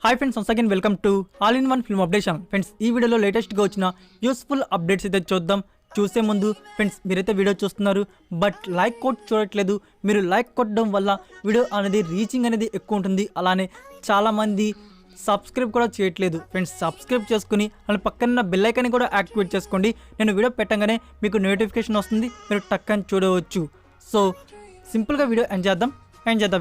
Hi friends, once again welcome to all in one film updation. Friends, ఈ వీడియోలో లేటెస్ట్గా వచ్చిన యూస్ఫుల్ అప్డేట్స్ అయితే చూద్దాం. చూసే ముందు ఫ్రెండ్స్, మీరైతే వీడియో చూస్తున్నారు బట్ లైక్ కొట్టి చూడట్లేదు. మీరు లైక్ కొట్టడం వల్ల వీడియో అనేది రీచింగ్ అనేది ఎక్కువ ఉంటుంది. అలానే చాలామంది సబ్స్క్రైబ్ కూడా చేయట్లేదు. ఫ్రెండ్స్, సబ్స్క్రైబ్ చేసుకుని అలానే పక్కన బెల్ ఐకాన్ కూడా యాక్టివేట్ చేసుకోండి. నేను వీడియో పెట్టగానే మీకు నోటిఫికేషన్ వస్తుంది, మీరు టక్కని చూడవచ్చు. సో సింపుల్గా వీడియో ఎంజాయ్ చేద్దాం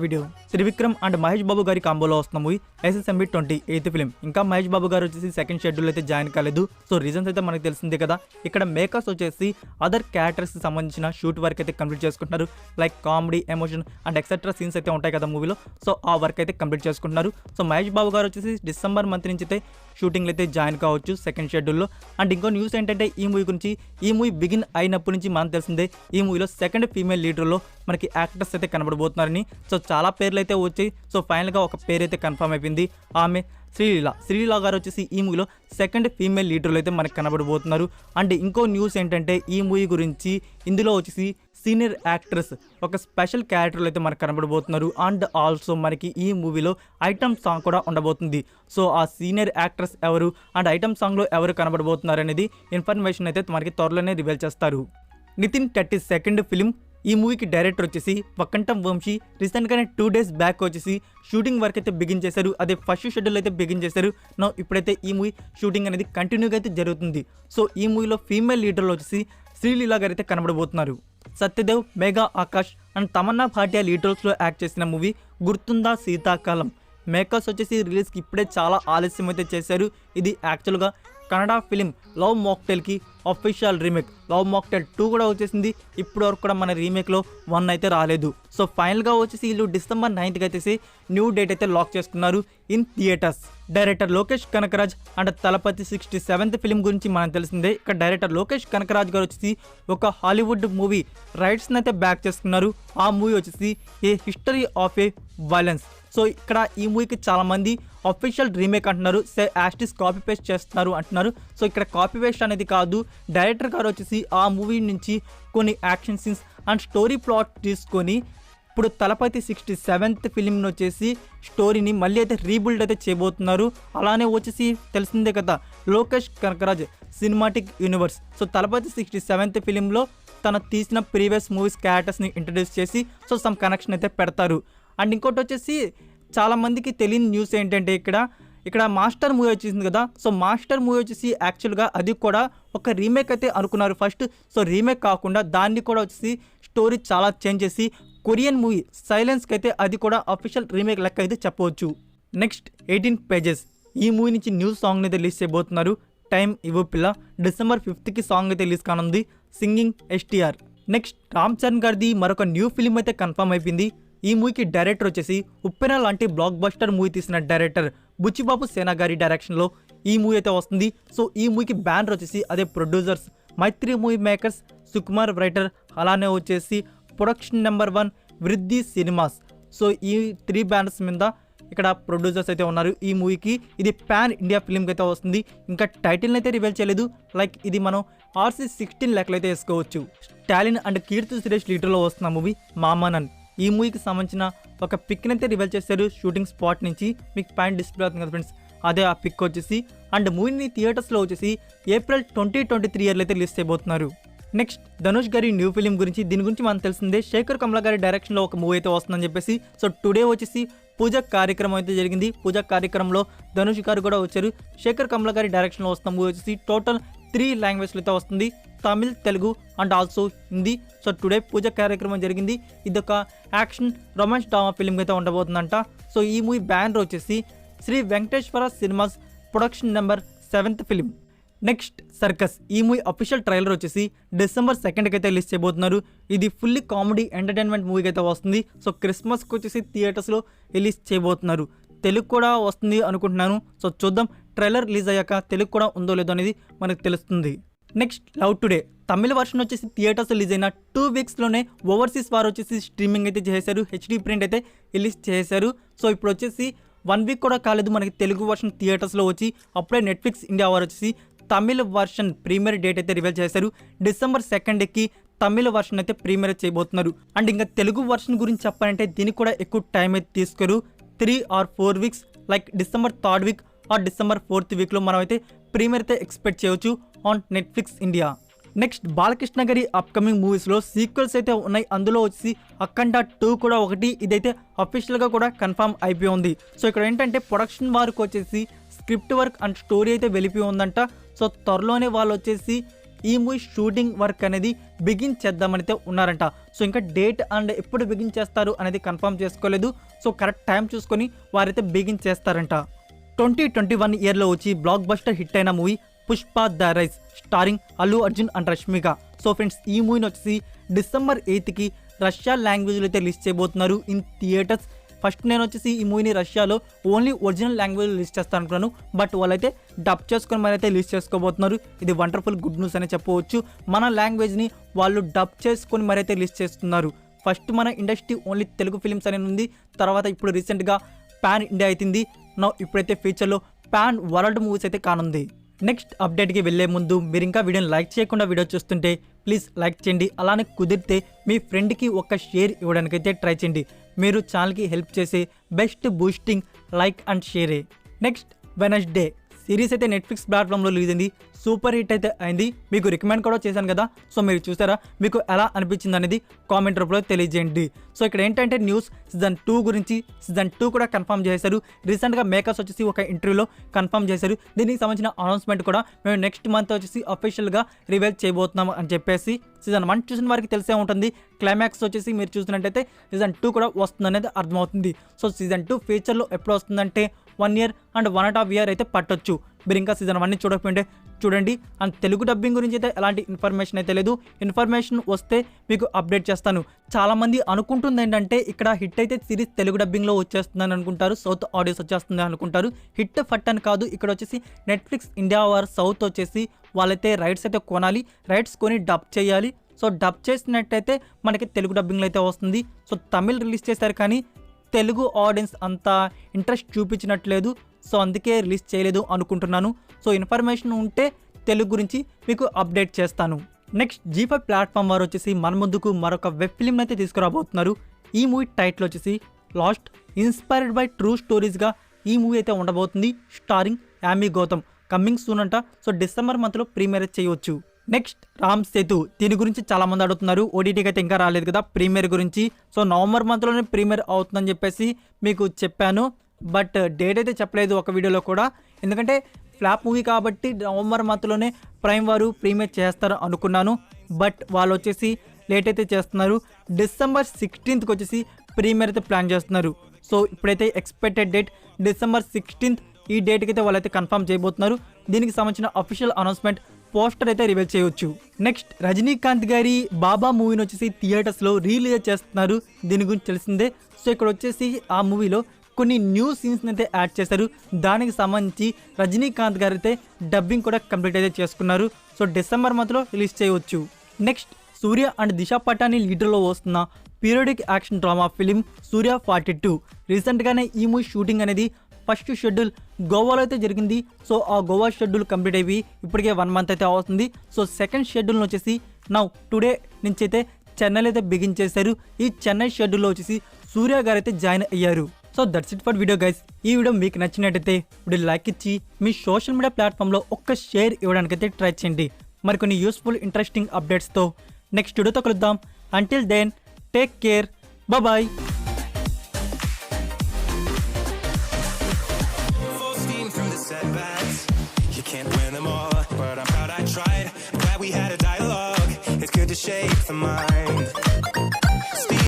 వీడియో. త్రివిక్రమ్ అండ్ మహేష్ బాబు గారి కాంబోలో వస్తున్న మూవీ SSMB 28th ఫిల్మ్. ఇంకా మహేష్ బాబు గారు వచ్చేసి సెకండ్ షెడ్యూల్ అయితే జాయిన్ కాలేదు. సో రీజన్స్ అయితే మనకు తెలిసిందే కదా. ఇక్కడ మేకర్స్ వచ్చేసి అదర్ క్యారెక్టర్స్ సంబంధించిన షూట్ వర్క్ అయితే కంప్లీట్ చేసుకుంటున్నారు. Like comedy, emotion and etcetera scenes అయితే ఉంటాయి కదా మూవీలో. సో ఆ వర్క్ అయితే కంప్లీట్ చేసుకుంటున్నారు. సో మహేష్ బాబు గారు వచ్చేసి డిసెంబర్ మంత్ నుంచి అయితే షూటింగ్లో అయితే జాయిన్ కావచ్చు సెకండ్ షెడ్యూల్లో. అండ్ ఇంకో న్యూస్ ఏంటంటే ఈ మూవీ గురించి, ఈ మూవీ బిగిన్ అయినప్పటి నుంచి మనకు తెలిసిందే ఈ మూవీలో సెకండ్ ఫీమేల్ లీడర్లో మనకి యాక్టర్స్ అయితే కనబడబోతున్నారని. సో చాలా పేర్లు అయితే వచ్చాయి. సో ఫైనల్గా ఒక పేరు అయితే కన్ఫర్మ్ అయిపోయింది. ఆమె శ్రీలీల గారు వచ్చేసి ఈ మూవీలో సెకండ్ ఫీమేల్ లీడర్లు అయితే మనకు కనబడబోతున్నారు. అండ్ ఇంకో న్యూస్ ఏంటంటే ఈ మూవీ గురించి, ఇందులో వచ్చేసి సీనియర్ యాక్ట్రెస్ ఒక స్పెషల్ క్యారెక్టర్లు అయితే మనకు కనబడబోతున్నారు. అండ్ ఆల్సో మనకి ఈ మూవీలో ఐటమ్ సాంగ్ కూడా ఉండబోతుంది. సో ఆ సీనియర్ యాక్ట్రెస్ ఎవరు అండ్ ఐటమ్ సాంగ్లో ఎవరు కనబడబోతున్నారు అనేది ఇన్ఫర్మేషన్ అయితే మనకి త్వరలోనే రివీల్ చేస్తారు. Nitin 32nd film. ఈ మూవీకి డైరెక్టర్ వచ్చేసి వక్కంటం వంశీ. రీసెంట్గానే 2 days బ్యాక్ వచ్చేసి షూటింగ్ వర్క్ అయితే బిగిన్ చేశారు. అదే ఫస్ట్ షెడ్యూల్ అయితే బిగిన్ చేశారు. ఇప్పుడైతే ఈ మూవీ షూటింగ్ అనేది కంటిన్యూగా అయితే జరుగుతుంది. సో ఈ మూవీలో ఫీమేల్ లీడర్లో వచ్చేసి శ్రీలీల గారు అయితే కనబడబోతున్నారు. సత్యదేవ్, మేఘా ఆకాష్ అండ్ తమన్నా భాటియా లీడర్స్లో యాక్ట్ చేసిన మూవీ గుర్తుందా శీతాకాలం. మేకర్స్ వచ్చేసి రిలీజ్కి ఇప్పుడే చాలా ఆలస్యం అయితే చేశారు. ఇది యాక్చువల్గా కన్నడ ఫిలిం లవ్ మాక్టైల్కి అఫీషియల్ రీమేక్. లవ్ మాక్టైల్ 2 కూడా వచ్చేసింది. ఇప్పటి వరకు కూడా మన రీమేక్లో 1 అయితే రాలేదు. సో ఫైనల్గా వచ్చేసి వీళ్ళు December 9th అయితే న్యూ డేట్ అయితే లాక్ చేసుకున్నారు in theatres. Director Lokesh Kanagaraj and Thalapathy 67th film గురించి మనకు తెలిసిందే. ఇక్కడ డైరెక్టర్ లోకేష్ కనకరాజ్ గారు వచ్చేసి ఒక హాలీవుడ్ మూవీ రైట్స్ని అయితే బ్యాక్ చేసుకున్నారు. ఆ మూవీ వచ్చేసి a history of a violence. So ఇక్కడ ఈ మూవీకి చాలామంది అఫీషియల్ రీమేక్ అంటున్నారు, యాస్టిస్ కాపీ పేస్ట్ చేస్తున్నారు అంటున్నారు. సో ఇక్కడ కాపీ పేస్ట్ అనేది కాదు, డైరెక్టర్ గారు వచ్చేసి ఆ మూవీ నుంచి కొన్ని action scenes and story plot తీసుకొని ఇప్పుడు తలపతి 67th ఫిలింని వచ్చేసి స్టోరీని మళ్ళీ అయితే రీబిల్డ్ అయితే చేయబోతున్నారు. అలానే వచ్చేసి తెలిసిందే కదా Lokesh Kanagaraj cinematic universe. So Thalapathy 67th ఫిలింలో తన తీసిన ప్రీవియస్ మూవీస్ క్యారెక్టర్స్ని ఇంట్రడ్యూస్ చేసి సో సమ్ కనెక్షన్ అయితే పెడతారు. అండ్ ఇంకోటి వచ్చేసి చాలామందికి తెలియని న్యూస్ ఏంటంటే ఇక్కడ మాస్టర్ మూవీ వచ్చేసింది కదా. సో మాస్టర్ మూవీ వచ్చేసి యాక్చువల్గా అది కూడా ఒక రీమేక్ అయితే అనుకున్నారు ఫస్ట్. సో రీమేక్ కాకుండా దాన్ని కూడా వచ్చేసి స్టోరీ చాలా చేంజ్ చేసి కొరియన్ మూవీ సైలెన్స్కి అయితే అది కూడా అఫీషియల్ రీమేక్ లెక్క అయితే చెప్పవచ్చు. Next 18 Pages. ఈ మూవీ నుంచి న్యూ సాంగ్ని అయితే రిలీజ్ చేయబోతున్నారు. టైమ్ ఇవ్వు పిల్ల. December 5th సాంగ్ అయితే రిలీజ్ కానుంది. Singing STR. Next Ram Charan గారిది మరొక న్యూ ఫిలిం అయితే కన్ఫర్మ్ అయిపోయింది. ఈ మూవీకి డైరెక్టర్ వచ్చేసి ఉప్పెన లాంటి బ్లాక్ బస్టర్ మూవీ తీసిన డైరెక్టర్ బుచ్చిబాబు సేనా గారి డైరెక్షన్లో ఈ మూవీ అయితే వస్తుంది. సో ఈ మూవీకి బ్యానర్ వచ్చేసి అదే ప్రొడ్యూసర్స్ మైత్రి మూవీ మేకర్స్, సుకుమార్ రైటర్, అలానే వచ్చేసి ప్రొడక్షన్ నెంబర్ 1 వృద్ధి సినిమాస్. సో ఈ 3 బ్యానర్స్ మీద ఇక్కడ ప్రొడ్యూసర్స్ అయితే ఉన్నారు ఈ మూవీకి. ఇది పాన్ ఇండియా ఫిలింకి అయితే వస్తుంది. ఇంకా టైటిల్ని అయితే రివీల్ చేయలేదు. లైక్ ఇది మనం RC16 లెక్కలు అయితే వేసుకోవచ్చు. స్టాలిన్ అండ్ కీర్తి సురేష్ లీడర్లో వస్తున్న మూవీ మామానన్. ఈ మూవీకి సంబంధించిన ఒక పిక్ని అయితే రివీల్ చేశారు షూటింగ్ స్పాట్ నుంచి. మీకు పైన డిస్ప్లే అవుతుంది కదా ఫ్రెండ్స్, అదే ఆ పిక్ వచ్చేసి. అండ్ మూవీని థియేటర్స్లో వచ్చేసి April 2023 అయితే రిలీజ్ చేయబోతున్నారు. నెక్స్ట్ ధనుష్ గారి న్యూ ఫిలిం గురించి, దీని గురించి మనకు తెలిసిందే. శేఖర్ కమల గారి డైరెక్షన్లో ఒక మూవీ అయితే వస్తుందని చెప్పేసి. సో టుడే వచ్చేసి పూజ కార్యక్రమం అయితే జరిగింది. పూజ కార్యక్రమంలో ధనుష్ గారు కూడా వచ్చారు. శేఖర్ కమల గారి డైరెక్షన్లో వస్తున్న మూవీ వచ్చేసి టోటల్ 3 లాంగ్వేజ్లో అయితే వస్తుంది. Tamil, Telugu and also Hindi. So today puja కార్యక్రమం జరిగింది. ఇదొక యాక్షన్ రొమాన్స్ డ్రామా ఫిలిం అయితే ఉండబోతుందంట. సో ఈ మూవీ బ్యానర్ వచ్చేసి Sri Venkateswara cinemas, production number 7th film. Next circus. ఈ మూవీ అఫీషియల్ ట్రైలర్ వచ్చేసి December 2nd అయితే రిలీజ్ చేయబోతున్నారు. ఇది ఫుల్లీ కామెడీ ఎంటర్టైన్మెంట్ మూవీకి అయితే వస్తుంది. సో క్రిస్మస్కి వచ్చేసి థియేటర్స్లో రిలీజ్ చేయబోతున్నారు. తెలుగు కూడా వస్తుంది అనుకుంటున్నాను. సో చూద్దాం, ట్రైలర్ రిలీజ్ అయ్యాక తెలుగు కూడా ఉందో లేదో అనేది మనకు తెలుస్తుంది. Next love today. Tamil version వచ్చేసి థియేటర్స్ రిలీజ్ అయిన 2 weeksలోనే ఓవర్సీస్ వారు వచ్చేసి స్ట్రీమింగ్ అయితే చేశారు. HD ప్రింట్ అయితే రిలీజ్ చేశారు. సో ఇప్పుడు వచ్చేసి 1 week కూడా కాలేదు మనకి తెలుగు వర్షన్ థియేటర్స్లో వచ్చి. అప్పుడే నెట్ఫ్లిక్స్ ఇండియా వారు వచ్చేసి తమిళ వర్షన్ ప్రీమియర్ డేట్ అయితే రివీల్ చేశారు. December 2nd తమిళ వర్షన్ అయితే ప్రీమియర్ చేయబోతున్నారు. అండ్ ఇంకా తెలుగు వర్షన్ గురించి చెప్పాలంటే దీనికి కూడా ఎక్కువ టైం అయితే తీసుకోరు. 3 or 4 weeks like December 3rd week or December 4th వీక్లో మనం అయితే ప్రీమియర్ అయితే ఎక్స్పెక్ట్ చేయవచ్చు on Netflix India. Next Balakrishna గారి అప్కమింగ్ మూవీస్లో సీక్వెల్స్ అయితే ఉన్నాయి. అందులో వచ్చి అఖండ 2 కూడా ఒకటి. ఇదైతే అఫీషియల్గా కూడా కన్ఫర్మ్ అయిపోయి ఉంది. సో ఇక్కడ ఏంటంటే ప్రొడక్షన్ వర్క్ వచ్చేసి స్క్రిప్ట్ వర్క్ అండ్ స్టోరీ అయితే వెళ్ళిపోయి ఉందంట. సో త్వరలోనే వాళ్ళు వచ్చేసి ఈ మూవీ షూటింగ్ వర్క్ అనేది బిగిన్ చేద్దామని అయితే ఉన్నారంట. సో ఇంకా డేట్ అండ్ ఎప్పుడు బిగిన్ చేస్తారు అనేది కన్ఫర్మ్ చేసుకోలేదు. సో కరెక్ట్ టైం చూసుకొని వారైతే బిగిన్ చేస్తారంట. 2021 ఇయర్లో వచ్చి బ్లాక్ బస్టర్ హిట్ అయిన movie Pushpa the rise starring Allu Arjun and Rashmika. So friends ఈ మూవీని వచ్చేసి డిసెంబర్ 8కి రష్యా లాంగ్వేజ్లో అయితే రిలీజ్ చేయబోతున్నారు ఇన్ థియేటర్స్. ఫస్ట్ నేను వచ్చేసి ఈ మూవీని రష్యాలో ఓన్లీ ఒరిజినల్ లాంగ్వేజ్ రిలీజ్ చేస్తాను అనుకున్నాను. బట్ వాళ్ళైతే డబ్ చేసుకొని మరి అయితే రిలీజ్ చేసుకోబోతున్నారు. ఇది వండర్ఫుల్ గుడ్ న్యూస్ అని చెప్పవచ్చు. మన లాంగ్వేజ్ని వాళ్ళు డబ్ చేసుకొని మరి అయితే రిలీజ్ చేస్తున్నారు. ఫస్ట్ మన ఇండస్ట్రీ ఓన్లీ తెలుగు ఫిలిమ్స్ అనేది ఉంది. తర్వాత ఇప్పుడు రీసెంట్గా పాన్ ఇండియా అవుతుంది. ఇప్పుడైతే ఫ్యూచర్లో పాన్ వరల్డ్ మూవీస్ అయితే కానుంది. నెక్స్ట్ అప్డేట్కి వెళ్ళే ముందు మీరు ఇంకా వీడియోని లైక్ చేయకుండా వీడియో చూస్తుంటే ప్లీజ్ లైక్ చేయండి. అలానే కుదిరితే మీ ఫ్రెండ్కి ఒక షేర్ ఇవ్వడానికైతే ట్రై చేయండి. మీరు ఛానల్కి హెల్ప్ చేసే బెస్ట్ బూస్టింగ్ లైక్ అండ్ షేరే. నెక్స్ట్ వెనస్డే సిరీస్ అయితే నెట్ఫ్లిక్స్ ప్లాట్ఫామ్లో రిలీజ్ అయింది. సూపర్ హిట్ అయితే అయింది. మీకు రికమెండ్ కూడా చేశాను కదా. సో మీరు చూసారా, మీకు ఎలా అనిపించింది అనేది కామెంట్ రూపంలో తెలియజేయండి. సో ఇక్కడ ఏంటంటే న్యూస్ సీజన్ 2 గురించి. సీజన్ 2 కూడా కన్ఫర్మ్ చేశారు. రీసెంట్గా మేకర్స్ వచ్చేసి ఒక ఇంటర్వ్యూలో కన్ఫర్మ్ చేశారు. దీనికి సంబంధించిన అనౌన్స్మెంట్ కూడా మేము నెక్స్ట్ మంత్ వచ్చేసి అఫీషియల్గా రివీల్ చేయబోతున్నాం అని చెప్పేసి. సీజన్ 1 చూసిన వారికి తెలిసే ఉంటుంది. క్లైమాక్స్ వచ్చేసి మీరు చూసినట్టయితే సీజన్ 2 కూడా వస్తుందనేది అర్థమవుతుంది. సో సీజన్ 2 ఫ్యూచర్లో ఎప్పుడు వస్తుందంటే 1 year అండ్ 1.5 year అయితే పట్టొచ్చు. మీరు ఇంకా సీజన్ 1ని చూడకపోయింటే చూడండి. అండ్ తెలుగు డబ్బింగ్ గురించి అయితే ఎలాంటి ఇన్ఫర్మేషన్ అయితే లేదు. ఇన్ఫర్మేషన్ వస్తే మీకు అప్డేట్ చేస్తాను. చాలామంది అనుకుంటుంది ఏంటంటే ఇక్కడ హిట్ అయితే సిరీస్ తెలుగు డబ్బింగ్లో వచ్చేస్తుందని అనుకుంటారు. సౌత్ ఆడియోస్ వచ్చేస్తుంది అనుకుంటారు. హిట్ ఫట్ అని కాదు. ఇక్కడ వచ్చేసి నెట్ఫ్లిక్స్ ఇండియా వారు సౌత్ వచ్చేసి వాళ్ళైతే రైట్స్ అయితే కొనాలి. రైట్స్ కొని డబ్ చేయాలి. సో డబ్ చేసినట్టయితే మనకి తెలుగు డబ్బింగ్లో అయితే వస్తుంది. సో తమిళ్ రిలీజ్ చేశారు కానీ తెలుగు ఆడియన్స్ అంత ఇంట్రెస్ట్ చూపించినట్లేదు. సో అందుకే రిలీజ్ చేయలేదు అనుకుంటున్నాను. సో ఇన్ఫర్మేషన్ ఉంటే తెలుగు గురించి మీకు అప్డేట్ చేస్తాను. నెక్స్ట్ G5 ప్లాట్ఫామ్ వారు వచ్చేసి మన ముందుకు మరొక వెబ్ ఫిల్మ్ అయితే తీసుకురాబోతున్నారు. ఈ మూవీ టైటిల్ వచ్చేసి లాస్ట్ ఇన్స్పైర్డ్ బై ట్రూ స్టోరీస్గా ఈ మూవీ అయితే ఉండబోతుంది. Starring Yami Gautam. Coming soon అంట. సో డిసెంబర్ మంత్లో ప్రీమియర్ చేయవచ్చు. నెక్స్ట్ రామ్ సేతు. దీని గురించి చాలామంది అడుగుతున్నారు. ఓటీటీకి అయితే ఇంకా రాలేదు కదా ప్రీమియర్ గురించి. సో నవంబర్ మంత్లోనే ప్రీమియర్ అవుతుందని చెప్పేసి మీకు చెప్పాను. బట్ డేట్ అయితే చెప్పలేదు ఒక వీడియోలో కూడా. ఎందుకంటే ఫ్లాప్ మూవీ కాబట్టి నవంబర్ మంత్లోనే ప్రైమ్ వారు ప్రీమియర్ చేస్తారు అనుకున్నాను. బట్ వాళ్ళు వచ్చేసి లేట్ అయితే చేస్తున్నారు. డిసెంబర్ 16th వచ్చేసి ప్రీమియర్ అయితే ప్లాన్ చేస్తున్నారు. సో ఇప్పుడైతే ఎక్స్పెక్టెడ్ డేట్ డిసెంబర్ 16th. ఈ డేట్కి అయితే వాళ్ళైతే కన్ఫర్మ్ చేయబోతున్నారు. దీనికి సంబంధించిన అఫీషియల్ అనౌన్స్మెంట్ పోస్టర్ అయితే రివీల్ చేయవచ్చు. నెక్స్ట్ రజనీకాంత్ గారి బాబా మూవీని వచ్చేసి థియేటర్స్లో రిలీజ్ చేస్తున్నారు. దీని గురించి తెలిసిందే. సో ఇక్కడ వచ్చేసి ఆ మూవీలో కొన్ని న్యూ సీన్స్ని అయితే యాడ్ చేశారు. దానికి సంబంధించి రజనీకాంత్ గారు అయితే డబ్బింగ్ కూడా కంప్లీట్ అయితే చేసుకున్నారు. సో డిసెంబర్ మంత్లో రిలీజ్ చేయవచ్చు. Next Surya and Disha Patani లీడర్లో వస్తున్న పీరియాడిక్ యాక్షన్ డ్రామా ఫిలిం సూర్య 42. రీసెంట్గానే ఈ మూవీ షూటింగ్ అనేది ఫస్ట్ షెడ్యూల్ గోవాలో అయితే జరిగింది. సో ఆ గోవా షెడ్యూల్ కంప్లీట్ అయిపోయి ఇప్పటికే 1 month అయితే అవుతుంది. సో సెకండ్ షెడ్యూల్ వచ్చేసి టుడే నుంచి అయితే చెన్నైలో అయితే బిగిన్ చేశారు. ఈ చెన్నై షెడ్యూల్లో వచ్చేసి సూర్య గారు అయితే జాయిన్ అయ్యారు. So that's it for video guys. ఈ వీడియో మీకు నచ్చినట్టయితే వీడియో లైక్ ఇచ్చి మీ సోషల్ మీడియా ప్లాట్ఫామ్లో ఒక్క షేర్ ఇవ్వడానికైతే ట్రై చేయండి. మరికొన్ని యూస్ఫుల్ ఇంట్రెస్టింగ్ అప్డేట్స్తో నెక్స్ట్ వీడియోతో కలుద్దాం. Until then take care. Bye. Setbacks, you can't win them all, but I'm proud I tried. Glad we had a dialogue. It's good to shape the mind.